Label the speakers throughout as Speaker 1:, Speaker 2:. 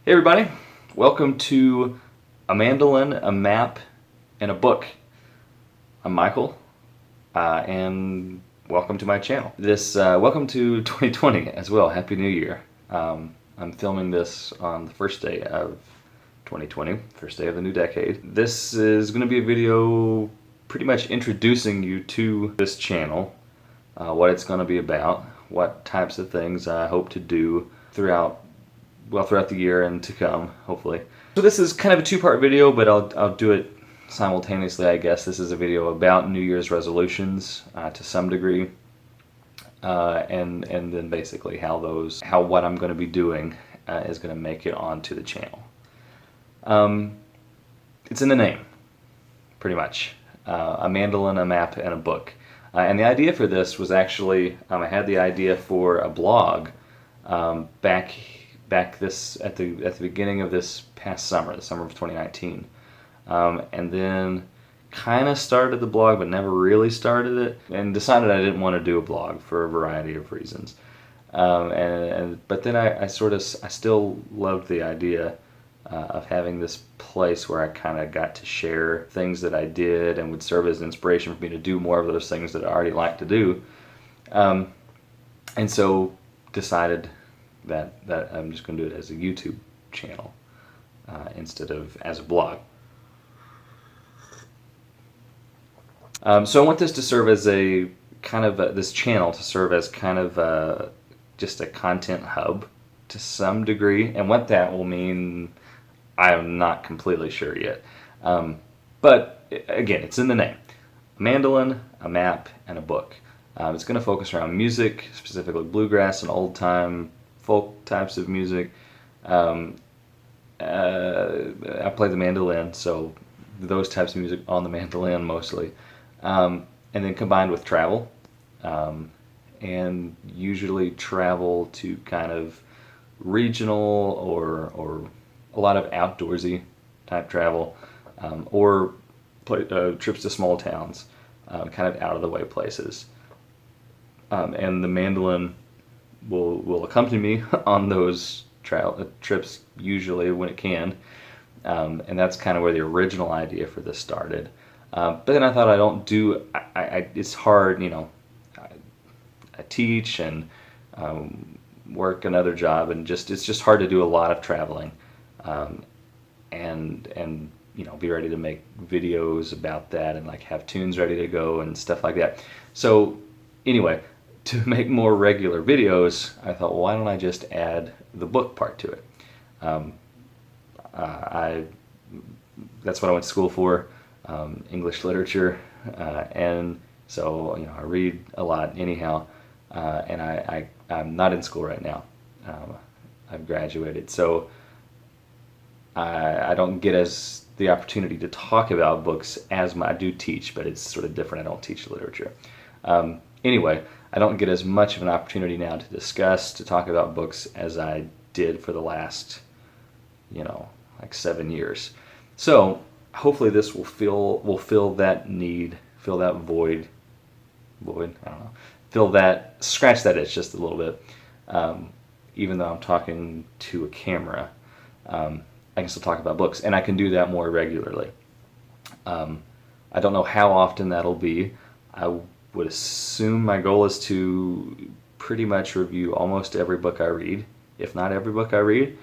Speaker 1: Hey everybody, welcome to A Mandolin, a Map, and a Book. I'm Michael, and welcome to my channel. Welcome to 2020 as well. Happy New Year. I'm filming this on the first day of 2020, first day of the new decade. This is going to be a video pretty much introducing you to this channel, what it's going to be about, what types of things I hope to do throughout the year and to come, hopefully. So this is kind of a two-part video, but I'll do it simultaneously, I guess. This is a video about New Year's resolutions to some degree, and then basically how what I'm going to be doing is going to make it onto the channel. It's in the name, pretty much. A mandolin, a map, and a book. And the idea for this was actually, I had the idea for a blog back at the beginning of this past summer, the summer of 2019, and then kind of started the blog, but never really started it, and decided I didn't want to do a blog for a variety of reasons. But then I still loved the idea of having this place where I kind of got to share things that I did and would serve as inspiration for me to do more of those things that I already like to do, and so decided that I'm just going to do it as a YouTube channel instead of as a blog. So I want this to serve as a kind of this channel to serve as kind of just a content hub to some degree, and what that will mean, I'm not completely sure yet. But again, it's in the name: a mandolin, a map, and a book. It's going to focus around music, specifically bluegrass and old-time folk types of music. I play the mandolin, so those types of music on the mandolin mostly. And then combined with travel, and usually travel to kind of regional or a lot of outdoorsy type travel, or trips to small towns, kind of out of the way places. And the mandolin will accompany me on those trips usually when it can, and that's kind of where the original idea for this started. But then I thought it's hard, I teach and work another job, and it's just hard to do a lot of traveling, and be ready to make videos about that and like have tunes ready to go and stuff like that. So anyway, to make more regular videos, I thought, well, why don't I just add the book part to it? That's what I went to school for, English literature, and so I read a lot anyhow, and I'm not in school right now. I've graduated, so I don't get the opportunity to talk about books as I do teach, but it's sort of different. I don't teach literature. Anyway, I don't get as much of an opportunity now to talk about books as I did for the last, like 7 years. So hopefully this will fill that need, fill that void, I don't know, scratch that itch just a little bit. Even though I'm talking to a camera, I can still talk about books, and I can do that more regularly. I don't know how often that'll be. I would assume my goal is to pretty much review almost every book I read, if not every book I read,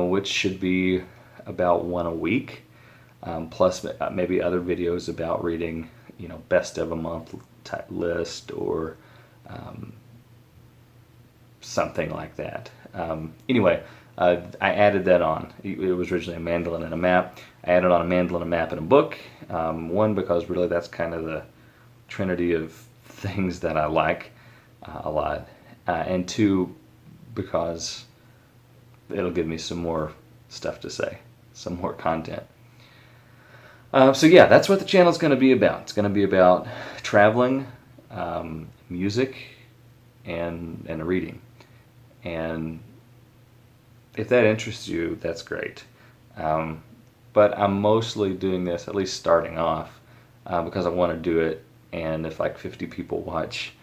Speaker 1: which should be about one a week, plus maybe other videos about reading, best of a month type list or something like that. Anyway, I added that on. It was originally a mandolin and a map. I added on a mandolin, a map, and a book. One, because really that's kind of the trinity of things that I like a lot, and two, because it'll give me some more stuff to say, some more content. So yeah, that's what the channel is going to be about. It's going to be about traveling, music, and reading. And if that interests you, that's great. But I'm mostly doing this, at least starting off, because I want to do it. And if like 50 people watch,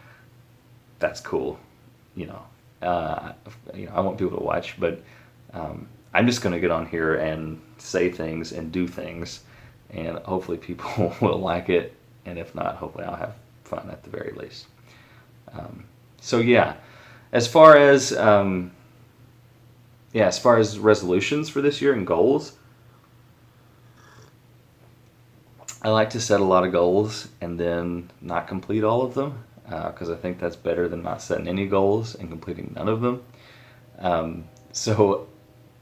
Speaker 1: that's cool. I want people to watch, but I'm just going to get on here and say things and do things, and hopefully people will like it, and if not, hopefully I'll have fun at the very least. So yeah, as far as resolutions for this year and goals, I like to set a lot of goals and then not complete all of them, because I think that's better than not setting any goals and completing none of them. So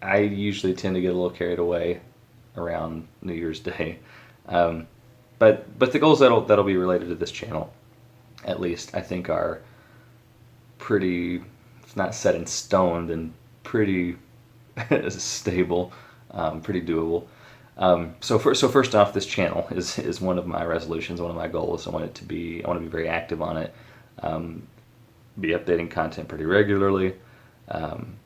Speaker 1: I usually tend to get a little carried away around New Year's Day. But the goals that'll be related to this channel, at least, I think are pretty, if not set in stone, then pretty stable, pretty doable. So first off, this channel is one of my resolutions, one of my goals. I want to be very active on it, be updating content pretty regularly, and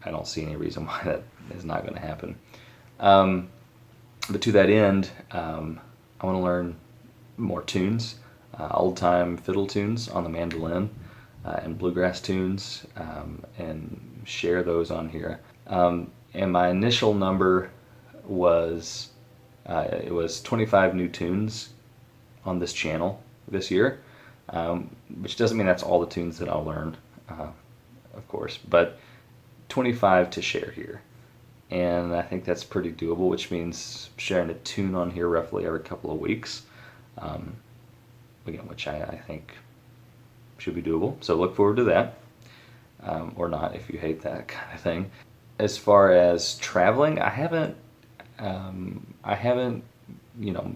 Speaker 1: I don't see any reason why that is not going to happen. But to that end, I want to learn more tunes, old-time fiddle tunes on the mandolin, and bluegrass tunes, and share those on here. And my initial number was, it was 25 new tunes on this channel this year, which doesn't mean that's all the tunes that I'll learn, of course, but 25 to share here. And I think that's pretty doable, which means sharing a tune on here roughly every couple of weeks, again, which I think should be doable. So look forward to that, or not if you hate that kind of thing. As far as traveling, I haven't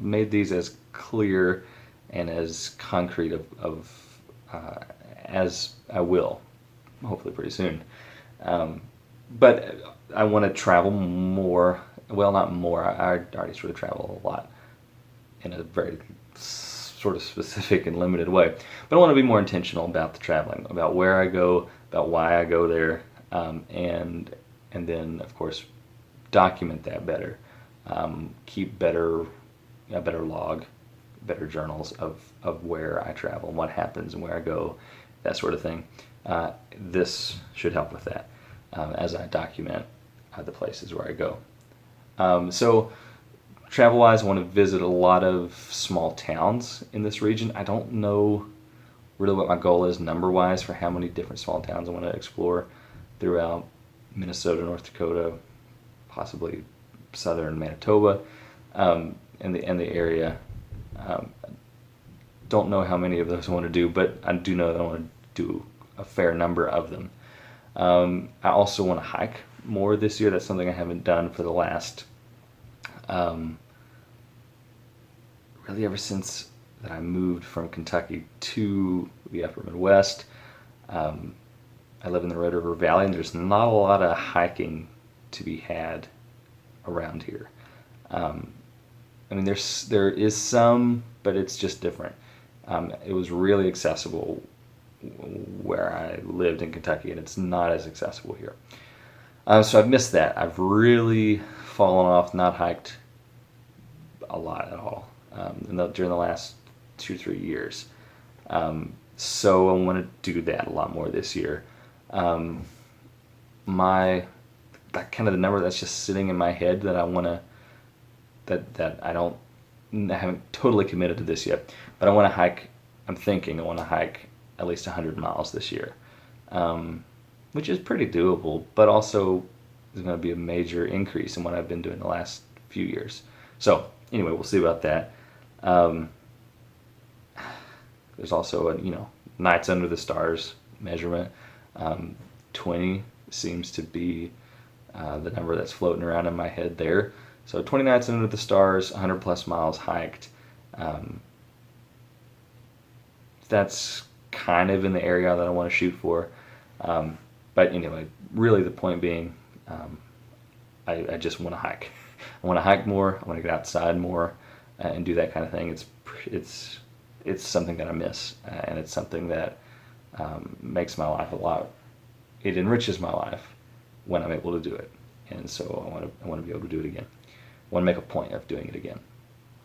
Speaker 1: made these as clear and as concrete of as I will, hopefully pretty soon. But I want to travel more. Well, not more. I already sort of travel a lot in a very sort of specific and limited way. But I want to be more intentional about the traveling, about where I go, about why I go there, and then, of course, document that better. Keep better log, better journals of where I travel and what happens and where I go, that sort of thing. This should help with that, as I document the places where I go. So travel-wise, I want to visit a lot of small towns in this region. I don't know really what my goal is number-wise for how many different small towns I want to explore throughout Minnesota, North Dakota, possibly southern Manitoba, and the area. Don't know how many of those I want to do, but I do know that I want to do a fair number of them. I also want to hike more this year. That's something I haven't done for the last, really ever since that I moved from Kentucky to the upper Midwest. I live in the Red River Valley, and there's not a lot of hiking to be had around here. I mean, there is some, but it's just different. It was really accessible where I lived in Kentucky, and it's not as accessible here. So I've missed that. I've really fallen off, not hiked a lot at all during the last 2-3 years. So I want to do that a lot more this year. That kind of the number that's just sitting in my head that I want to, that I haven't totally committed to this yet, but I want to hike. I'm thinking I want to hike at least 100 miles this year, which is pretty doable, but also is going to be a major increase in what I've been doing the last few years. So anyway, we'll see about that. There's also a nights under the stars measurement. 20 seems to be the number that's floating around in my head there. So 20 nights under the stars, 100 plus miles hiked. That's kind of in the area that I want to shoot for. But anyway, really the point being, I just want to hike. I want to hike more. I want to get outside more and do that kind of thing. It's something that I miss, and it's something that makes my life it enriches my life when I'm able to do it. And so I want to be able to do it again. I want to make a point of doing it again.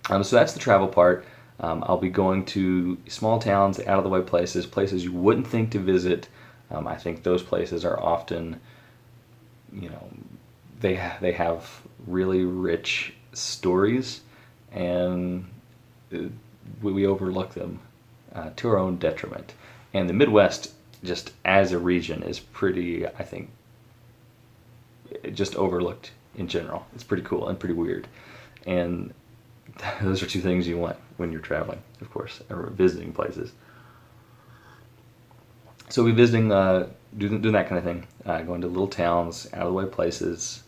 Speaker 1: So that's the travel part. I'll be going to small towns, out of the way places you wouldn't think to visit. I think those places are often you know, they have really rich stories, and we overlook them to our own detriment. And the Midwest, just as a region, is pretty, I think, just overlooked in general. It's pretty cool and pretty weird. And those are two things you want when you're traveling, of course, or visiting places. So we're visiting, doing that kind of thing, going to little towns, out of the way places,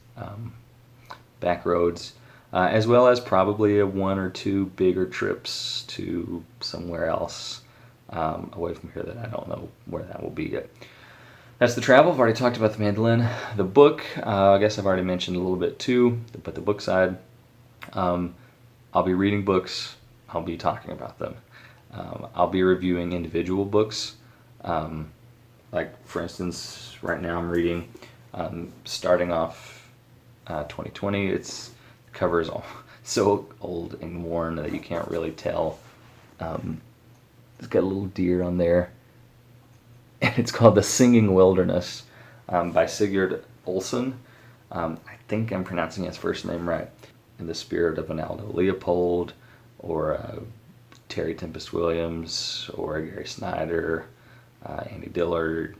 Speaker 1: back roads, as well as probably one or two bigger trips to somewhere else away from here that I don't know where that will be yet. That's the travel. I've already talked about the mandolin. The book, I guess I've already mentioned a little bit too, but the book side, I'll be reading books. I'll be talking about them. I'll be reviewing individual books. Like, for instance, right now I'm reading, starting off 2020. It's covers all so old and worn that you can't really tell. It's got a little deer on there. And it's called The Singing Wilderness by Sigurd Olson. I think I'm pronouncing his first name right. In the spirit of an Aldo Leopold, or Terry Tempest Williams, or Gary Snyder, Andy Dillard,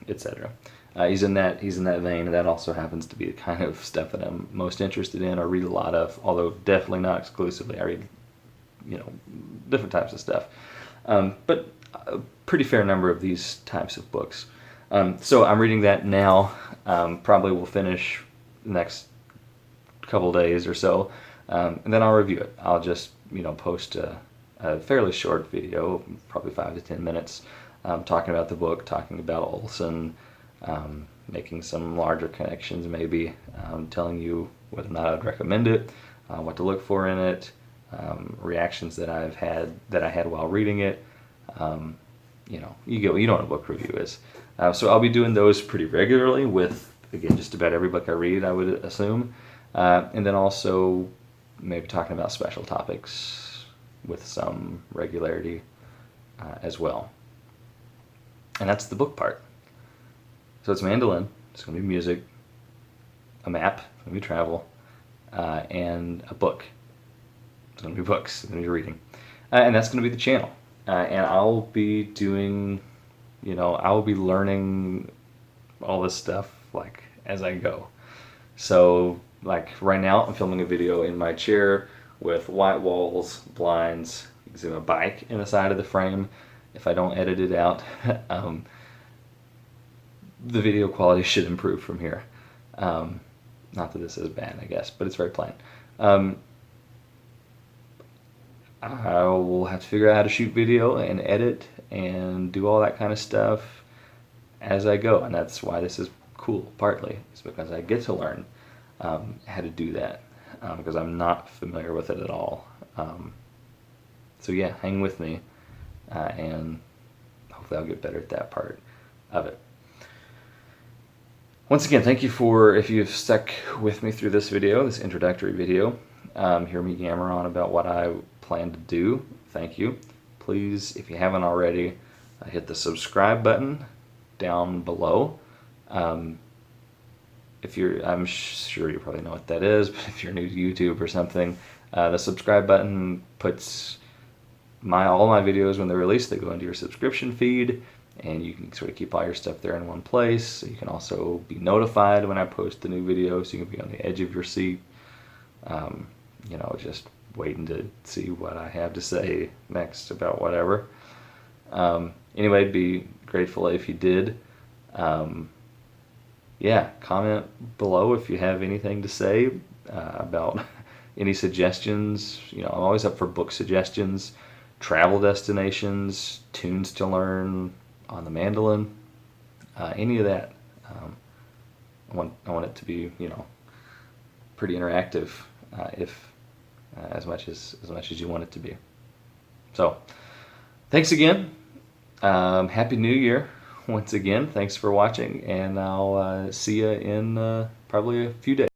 Speaker 1: etc. He's in that vein, and that also happens to be the kind of stuff that I'm most interested in or read a lot of, although definitely not exclusively. I read, different types of stuff, but a pretty fair number of these types of books. So I'm reading that now. Probably will finish the next couple days or so, and then I'll review it. I'll just post a fairly short video, probably 5 to 10 minutes, talking about the book, talking about Olson, making some larger connections, maybe telling you whether or not I'd recommend it, what to look for in it, reactions that I had while reading it. You know what a book review is. So I'll be doing those pretty regularly with, again, just about every book I read, I would assume. And then also maybe talking about special topics with some regularity as well. And that's the book part. So it's mandolin, it's going to be music, a map, it's going to be travel, and a book. It's going to be books, it's going to be reading. And that's going to be the channel. And I'll be doing, I'll be learning all this stuff like as I go. So like right now I'm filming a video in my chair with white walls, blinds, you can see my bike in the side of the frame. If I don't edit it out, the video quality should improve from here. Not that this is bad, I guess, but it's very plain. I will have to figure out how to shoot video and edit and do all that kind of stuff as I go, and that's why this is cool, partly. It's because I get to learn how to do that, because I'm not familiar with it at all. So yeah, hang with me, and hopefully I'll get better at that part of it. Once again, thank you if you've stuck with me through this video, this introductory video. Hear me yammer on about what I plan to do. Thank you. Please, if you haven't already, hit the subscribe button down below. I'm sure you probably know what that is, but if you're new to YouTube or something, the subscribe button puts all my videos, when they're released, they go into your subscription feed, and you can sort of keep all your stuff there in one place. You can also be notified when I post the new video, so you can be on the edge of your seat, just waiting to see what I have to say next about whatever. Anyway, I'd be grateful if you did. Comment below if you have anything to say about any suggestions. I'm always up for book suggestions, travel destinations, tunes to learn on the mandolin, any of that. I want it to be, pretty interactive, if as much as you want it to be. So, thanks again. Happy New Year once again. Thanks for watching, and I'll see you in probably a few days.